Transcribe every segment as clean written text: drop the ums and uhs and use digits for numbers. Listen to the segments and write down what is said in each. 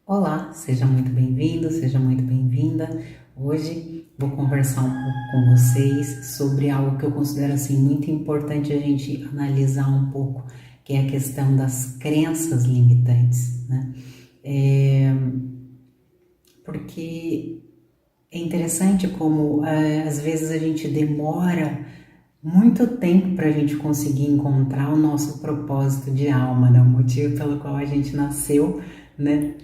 Olá, seja muito bem-vindo, seja muito bem-vinda. Hoje vou conversar um pouco com vocês sobre algo que eu considero assim muito importante a gente analisar um pouco, que é a questão das crenças limitantes, né? Porque é interessante como às vezes a gente demora muito tempo para a gente conseguir encontrar o nosso propósito de alma, né? O motivo pelo qual a gente nasceu, né?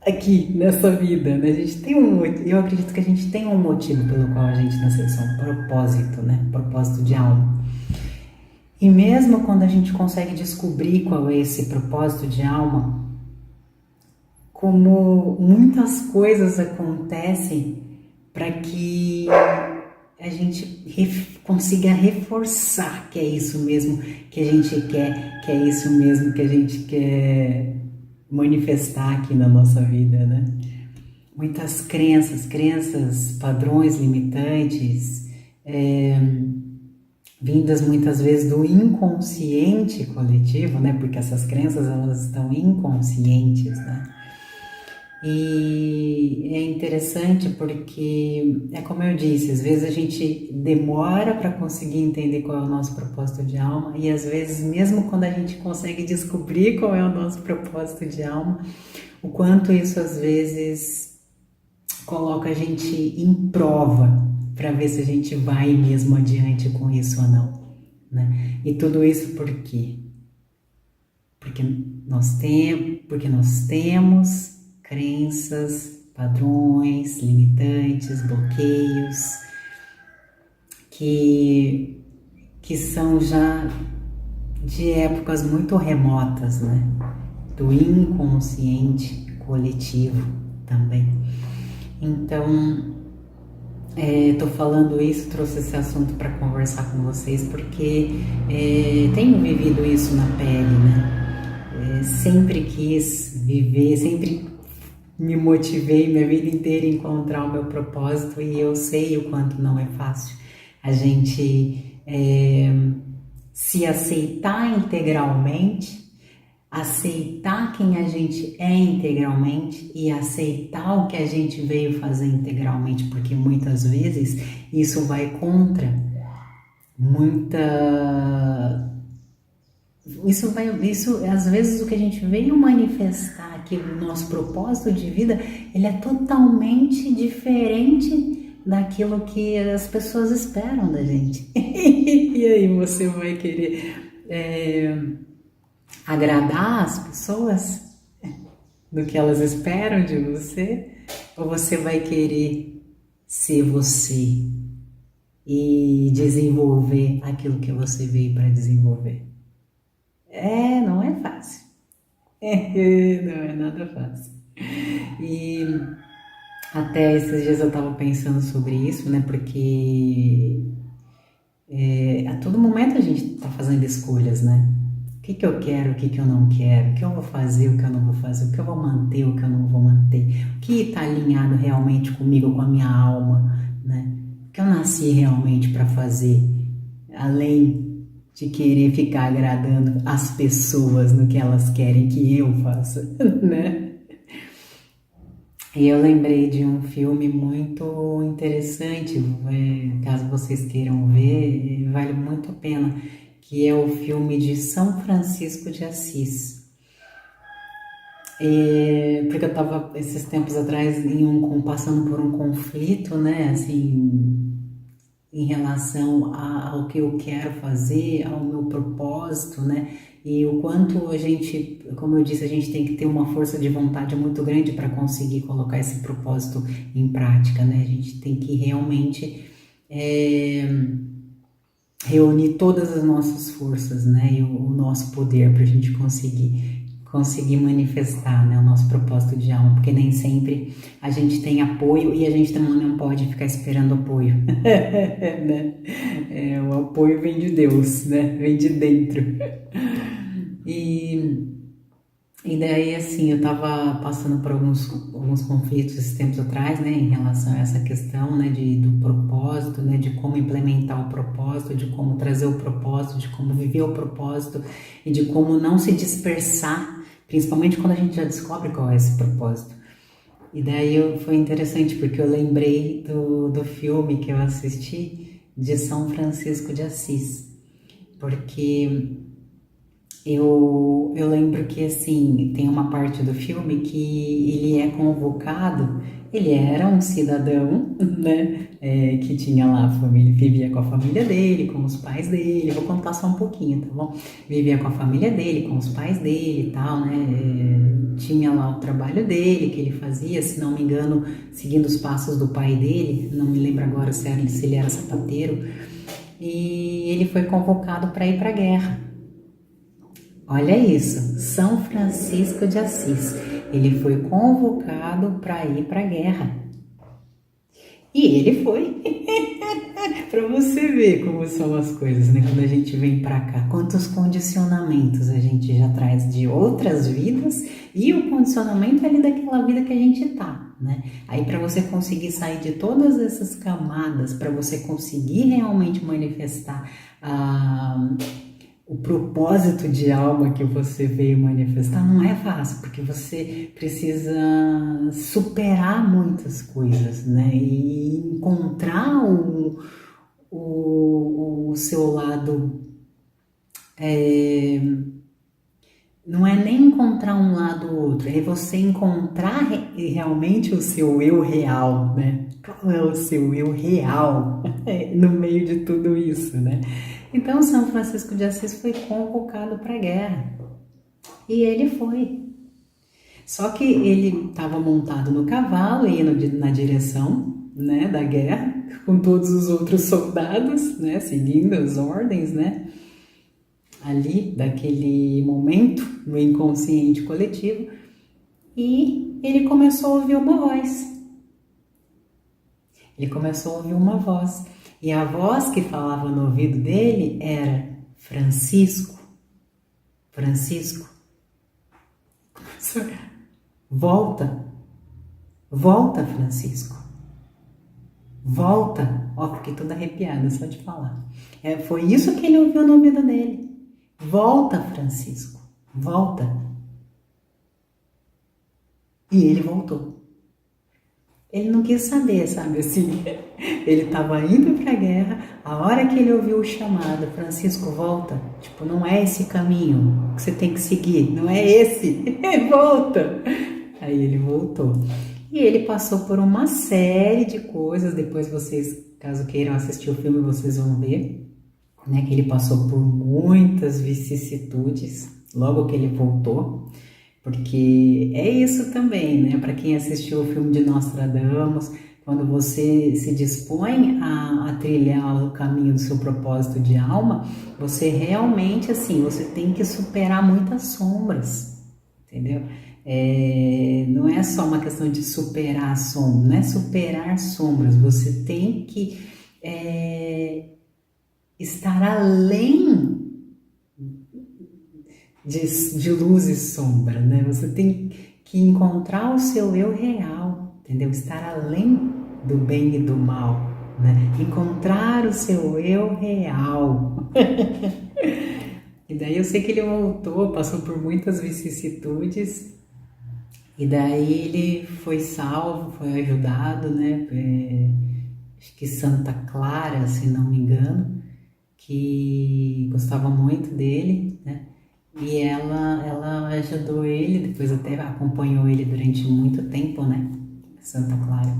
Aqui nessa vida, né? A gente tem eu acredito que a gente tem um motivo pelo qual a gente nasceu, isso é um propósito, né? Propósito de alma. E mesmo quando a gente consegue descobrir qual é esse propósito de alma, como muitas coisas acontecem para que a gente consiga reforçar que é isso mesmo que a gente quer, que é isso mesmo que a gente quer manifestar aqui na nossa vida, né? Muitas crenças, padrões limitantes, vindas muitas vezes do inconsciente coletivo, né? Porque essas crenças elas estão inconscientes, né? E é interessante porque é como eu disse, às vezes a gente demora para conseguir entender qual é o nosso propósito de alma e às vezes mesmo quando a gente consegue descobrir qual é o nosso propósito de alma, o quanto isso às vezes coloca a gente em prova para ver se a gente vai mesmo adiante com isso ou não, né? E tudo isso por quê? Porque nós temos crenças, padrões, limitantes, bloqueios que, que são já de épocas muito remotas, né? Do inconsciente coletivo também. Então, tô falando isso, trouxe esse assunto para conversar com vocês porque tenho vivido isso na pele, né? Sempre quis viver, sempre me motivei minha vida inteira a encontrar o meu propósito e eu sei o quanto não é fácil a gente se aceitar integralmente, aceitar quem a gente é integralmente e aceitar o que a gente veio fazer integralmente, porque muitas vezes isso vai contra muita isso às vezes o que a gente veio manifestar aqui, o nosso propósito de vida, ele é totalmente diferente daquilo que as pessoas esperam da gente. E aí você vai querer agradar as pessoas do que elas esperam de você? Ou você vai querer ser você e desenvolver aquilo que você veio para desenvolver? Não é fácil. Não é nada fácil. E até esses dias eu tava pensando sobre isso, né? Porque a todo momento a gente tá fazendo escolhas, né? O que eu quero, o que eu não quero, o que eu vou fazer, o que eu não vou fazer, o que eu vou manter, o que eu não vou manter, o que está alinhado realmente comigo, com a minha alma, né? O que eu nasci realmente para fazer, além de querer ficar agradando as pessoas no que elas querem que eu faça, né? E eu lembrei de um filme muito interessante, caso vocês queiram ver, vale muito a pena, que é o filme de São Francisco de Assis. Porque eu estava esses tempos atrás passando por um conflito, né, assim, em relação ao que eu quero fazer, ao meu propósito, né? E o quanto a gente, como eu disse, a gente tem que ter uma força de vontade muito grande para conseguir colocar esse propósito em prática, né? A gente tem que realmente reunir todas as nossas forças, né? E o nosso poder para a gente conseguir manifestar, né, o nosso propósito de alma, porque nem sempre a gente tem apoio e a gente também não pode ficar esperando apoio, né? O apoio vem de Deus, né? Vem de dentro. E, e daí, assim, eu tava passando por alguns conflitos esses tempos atrás, né, em relação a essa questão, né, do propósito, né, de como implementar o propósito, de como trazer o propósito, de como viver o propósito e de como não se dispersar, principalmente quando a gente já descobre qual é esse propósito. E daí foi interessante porque eu lembrei do filme que eu assisti de São Francisco de Assis, porque eu lembro que, assim, tem uma parte do filme que ele é convocado, ele era um cidadão, né, que tinha lá a família, vivia com a família dele, com os pais dele, vou contar só um pouquinho, tá bom? Vivia com a família dele, com os pais dele e tal, né, tinha lá o trabalho dele, que ele fazia, se não me engano, seguindo os passos do pai dele, não me lembro agora se ele era sapateiro, e ele foi convocado para ir para a guerra. Olha isso, São Francisco de Assis. Ele foi convocado para ir para a guerra. E ele foi. Para você ver como são as coisas, né? Quando a gente vem para cá, quantos condicionamentos a gente já traz de outras vidas e o condicionamento ali daquela vida que a gente tá, né? Aí para você conseguir sair de todas essas camadas, para você conseguir realmente manifestar o propósito de alma que você veio manifestar, não é fácil, porque você precisa superar muitas coisas, né? E encontrar o seu lado. Não é nem encontrar um lado ou outro, é você encontrar realmente o seu eu real, né? Qual é o seu eu real no meio de tudo isso, né? Então, São Francisco de Assis foi convocado para a guerra e ele foi. Só que ele estava montado no cavalo, indo na direção, né, da guerra, com todos os outros soldados, né, seguindo as ordens, né? Ali, daquele momento, no inconsciente coletivo, e ele começou a ouvir uma voz. Ele começou a ouvir uma voz. E a voz que falava no ouvido dele era: Francisco, Francisco, volta, volta, Francisco, volta. Ó, fiquei toda arrepiada só de falar. Foi isso que ele ouviu no ouvido dele. Volta, Francisco, volta. E ele voltou. Ele não quis saber, sabe, assim, ele estava indo para a guerra, a hora que ele ouviu o chamado, Francisco, volta, tipo, não é esse caminho que você tem que seguir, não é esse, volta. Aí ele voltou. E ele passou por uma série de coisas, depois vocês, caso queiram assistir o filme, vocês vão ver, né, que ele passou por muitas vicissitudes, logo que ele voltou. Porque é isso também, né? Para quem assistiu o filme de Nostradamus, quando você se dispõe a trilhar o caminho do seu propósito de alma, você realmente, assim, você tem que superar muitas sombras, entendeu? Não é só uma questão de superar sombras, não é superar sombras, você tem que estar além de luz e sombra, né? Você tem que encontrar o seu eu real, entendeu? Estar além do bem e do mal, né? Encontrar o seu eu real. E daí eu sei que ele voltou, passou por muitas vicissitudes, e daí ele foi salvo, foi ajudado, né? Acho que Santa Clara, se não me engano, que gostava muito dele, né? E ela ajudou ele, depois até acompanhou ele durante muito tempo, né? Santa Clara.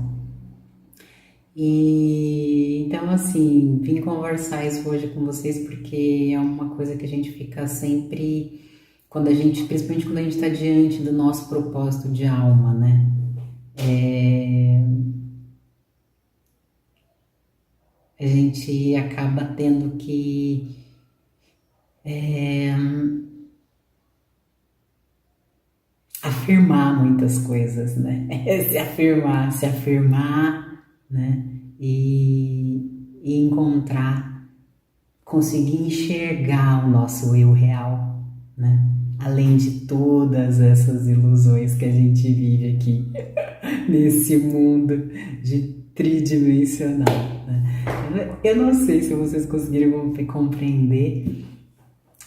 E então, assim, vim conversar isso hoje com vocês porque é uma coisa que a gente fica sempre, principalmente quando a gente está diante do nosso propósito de alma, né? A gente acaba tendo que afirmar muitas coisas, né? Se afirmar, né? E encontrar, conseguir enxergar o nosso eu real, né? Além de todas essas ilusões que a gente vive aqui nesse mundo de tridimensional, né? Eu não sei se vocês conseguiram compreender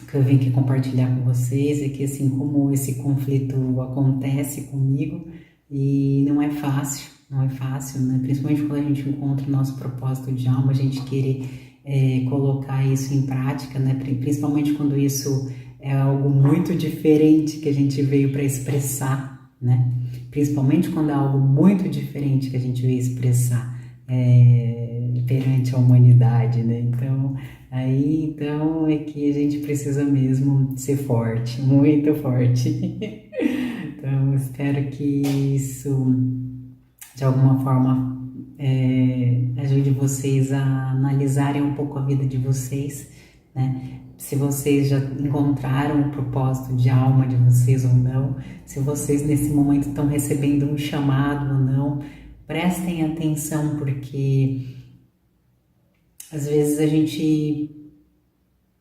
o que eu vim aqui compartilhar com vocês, é que assim como esse conflito acontece comigo, E não é fácil, não é fácil, né? Principalmente quando a gente encontra o nosso propósito de alma, a gente querer colocar isso em prática, né? Principalmente quando isso é algo muito diferente que a gente veio para expressar, né? Principalmente quando é algo muito diferente que a gente veio expressar perante a humanidade, né? Então é que a gente precisa mesmo ser forte, muito forte. Então, espero que isso, de alguma forma, ajude vocês a analisarem um pouco a vida de vocês, né? Se vocês já encontraram o propósito de alma de vocês ou não, se vocês nesse momento estão recebendo um chamado ou não, prestem atenção, porque às vezes a gente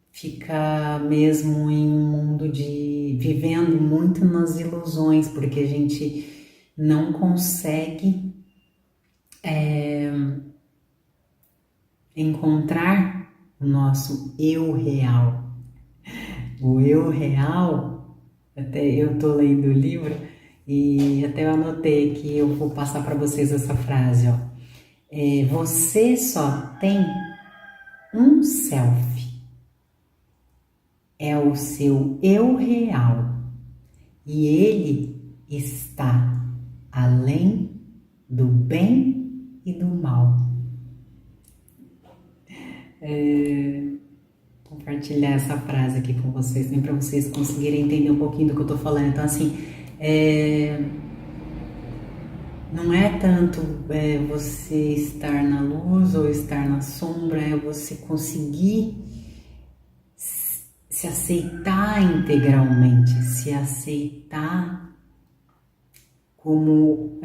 fica mesmo em um mundo de vivendo muito nas ilusões, porque a gente não consegue encontrar o nosso eu real. O eu real, até eu tô lendo o livro e até eu anotei aqui, eu vou passar para vocês essa frase, ó. Você só tem um self, é o seu eu real. E ele está além do bem e do mal. Compartilhar essa frase aqui com vocês, para vocês conseguirem entender um pouquinho do que eu estou falando. Então, assim, não é tanto você estar na luz ou estar na sombra, é você conseguir se aceitar integralmente, se aceitar como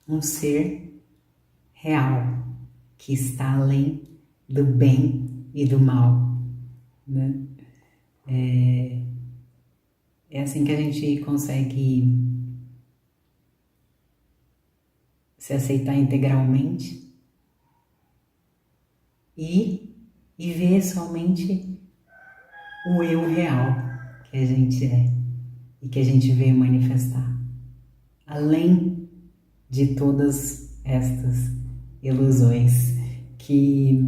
um ser real, que está além do bem e do mal, né? É assim que a gente consegue se aceitar integralmente e ver somente o eu real que a gente é e que a gente veio manifestar, além de todas estas ilusões que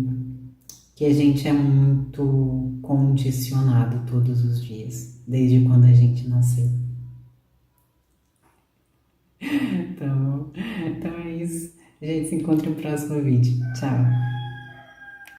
a gente é muito condicionado todos os dias, desde quando a gente nasceu. Então é isso. A gente se encontra no próximo vídeo. Tchau!